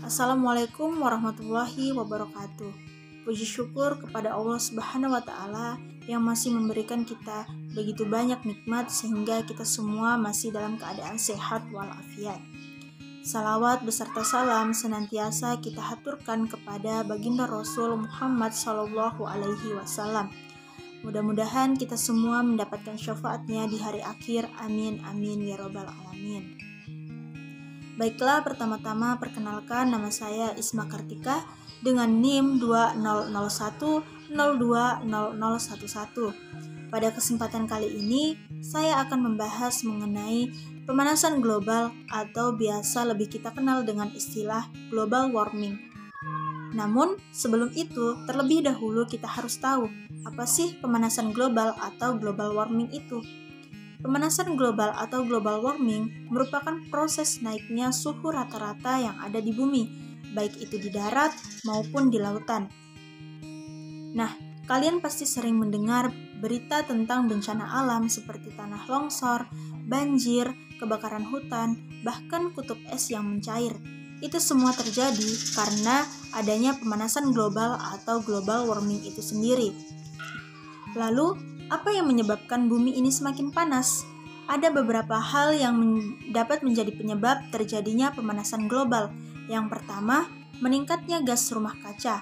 Assalamualaikum warahmatullahi wabarakatuh. Puji syukur kepada Allah Subhanahu wa Ta'ala yang masih memberikan kita begitu banyak nikmat sehingga kita semua masih dalam keadaan sehat walafiat. Salawat beserta salam senantiasa kita haturkan kepada baginda Rasul Muhammad Sallallahu Alaihi Wasallam. Mudah-mudahan kita semua mendapatkan syafaatnya di hari akhir. Amin amin ya robbal alamin. Baiklah, pertama-tama perkenalkan, nama saya Isma Kartika dengan NIM 2001020011. Pada kesempatan kali ini, saya akan membahas mengenai pemanasan global atau biasa lebih kita kenal dengan istilah global warming. Namun, sebelum itu, terlebih dahulu kita harus tahu apa sih pemanasan global atau global warming itu. Pemanasan global atau global warming merupakan proses naiknya suhu rata-rata yang ada di bumi, baik itu di darat maupun di lautan. Nah, kalian pasti sering mendengar berita tentang bencana alam seperti tanah longsor, banjir, kebakaran hutan, bahkan kutub es yang mencair. Itu semua terjadi karena adanya pemanasan global atau global warming itu sendiri. Lalu, apa yang menyebabkan bumi ini semakin panas? Ada beberapa hal yang dapat menjadi penyebab terjadinya pemanasan global. Yang pertama, meningkatnya gas rumah kaca.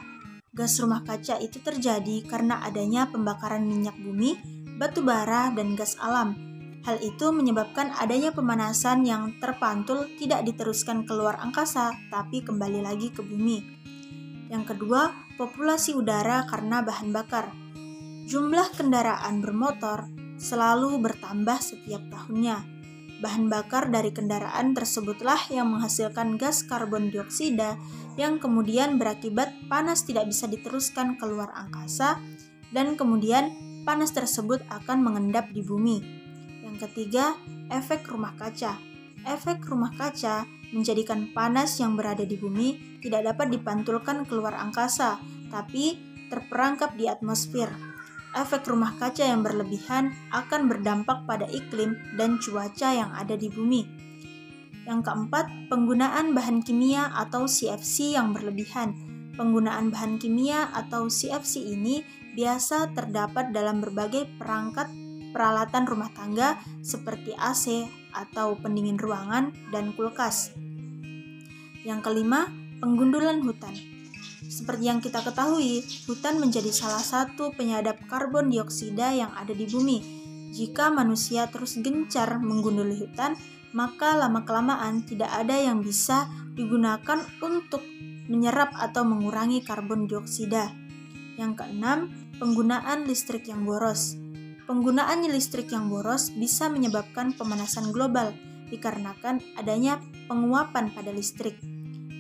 Gas rumah kaca itu terjadi karena adanya pembakaran minyak bumi, batu bara, dan gas alam. Hal itu menyebabkan adanya pemanasan yang terpantul tidak diteruskan keluar angkasa, tapi kembali lagi ke bumi. Yang kedua, populasi udara karena bahan bakar. Jumlah kendaraan bermotor selalu bertambah setiap tahunnya. Bahan bakar dari kendaraan tersebutlah yang menghasilkan gas karbon dioksida yang kemudian berakibat panas tidak bisa diteruskan keluar angkasa dan kemudian panas tersebut akan mengendap di bumi. Yang ketiga, efek rumah kaca. Efek rumah kaca menjadikan panas yang berada di bumi tidak dapat dipantulkan keluar angkasa, tapi terperangkap di atmosfer. Efek rumah kaca yang berlebihan akan berdampak pada iklim dan cuaca yang ada di bumi. Yang keempat, penggunaan bahan kimia atau CFC yang berlebihan. Penggunaan bahan kimia atau CFC ini biasa terdapat dalam berbagai perangkat peralatan rumah tangga seperti AC atau pendingin ruangan dan kulkas. Yang kelima, penggundulan hutan. Seperti yang kita ketahui, hutan menjadi salah satu penyadap karbon dioksida yang ada di bumi. Jika manusia terus gencar menggunduli hutan, maka lama-kelamaan tidak ada yang bisa digunakan untuk menyerap atau mengurangi karbon dioksida. Yang keenam, penggunaan listrik yang boros. Penggunaan listrik yang boros bisa menyebabkan pemanasan global dikarenakan adanya penguapan pada listrik.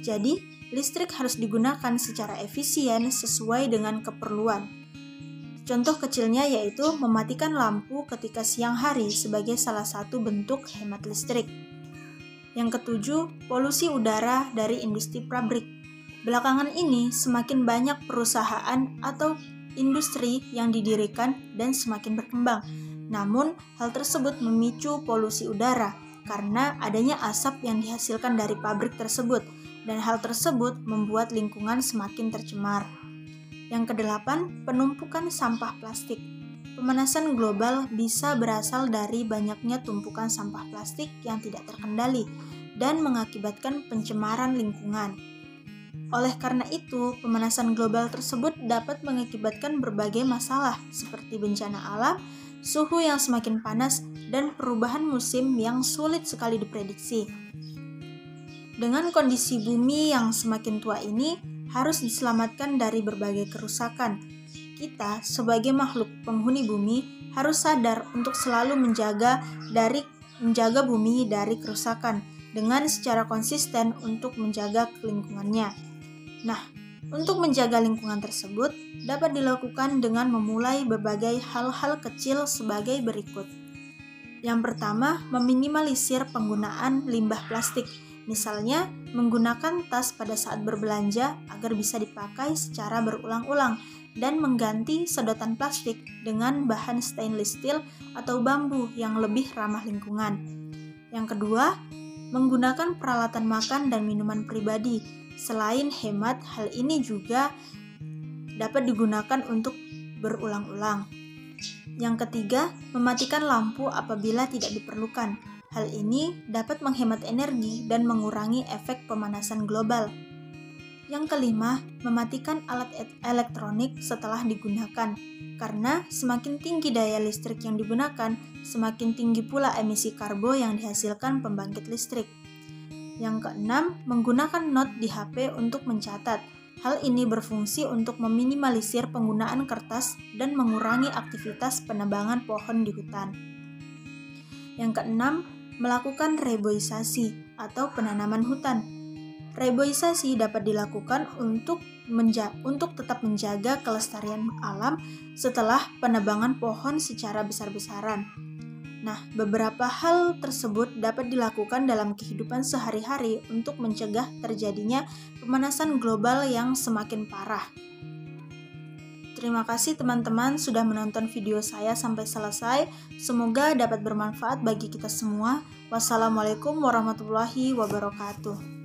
Jadi, listrik harus digunakan secara efisien sesuai dengan keperluan. Contoh kecilnya yaitu mematikan lampu ketika siang hari sebagai salah satu bentuk hemat listrik. Yang ketujuh, polusi udara dari industri pabrik. Belakangan ini semakin banyak perusahaan atau industri yang didirikan dan semakin berkembang. Namun, hal tersebut memicu polusi udara karena adanya asap yang dihasilkan dari pabrik tersebut. Dan hal tersebut membuat lingkungan semakin tercemar. Yang kedelapan, penumpukan sampah plastik. Pemanasan global bisa berasal dari banyaknya tumpukan sampah plastik yang tidak terkendali dan mengakibatkan pencemaran lingkungan. Oleh karena itu, pemanasan global tersebut dapat mengakibatkan berbagai masalah seperti bencana alam, suhu yang semakin panas, dan perubahan musim yang sulit sekali diprediksi. Dengan kondisi bumi yang semakin tua ini harus diselamatkan dari berbagai kerusakan. Kita sebagai makhluk penghuni bumi harus sadar untuk selalu menjaga bumi dari kerusakan dengan secara konsisten untuk menjaga lingkungannya. Nah, untuk menjaga lingkungan tersebut dapat dilakukan dengan memulai berbagai hal-hal kecil sebagai berikut. Yang pertama, meminimalisir penggunaan limbah plastik. Misalnya, menggunakan tas pada saat berbelanja agar bisa dipakai secara berulang-ulang dan mengganti sedotan plastik dengan bahan stainless steel atau bambu yang lebih ramah lingkungan. Yang kedua, menggunakan peralatan makan dan minuman pribadi. Selain hemat, hal ini juga dapat digunakan untuk berulang-ulang. Yang ketiga, mematikan lampu apabila tidak diperlukan. Hal ini dapat menghemat energi dan mengurangi efek pemanasan global. Yang kelima, mematikan alat elektronik setelah digunakan. Karena semakin tinggi daya listrik yang digunakan, semakin tinggi pula emisi karbo yang dihasilkan pembangkit listrik. Yang keenam, menggunakan not di HP untuk mencatat. Hal ini berfungsi untuk meminimalisir penggunaan kertas dan mengurangi aktivitas penebangan pohon di hutan. Yang keenam, melakukan reboisasi atau penanaman hutan. Reboisasi dapat dilakukan untuk tetap menjaga kelestarian alam setelah penebangan pohon secara besar-besaran. Nah, beberapa hal tersebut dapat dilakukan dalam kehidupan sehari-hari untuk mencegah terjadinya pemanasan global yang semakin parah. Terima kasih teman-teman sudah menonton video saya sampai selesai. Semoga dapat bermanfaat bagi kita semua. Wassalamualaikum warahmatullahi wabarakatuh.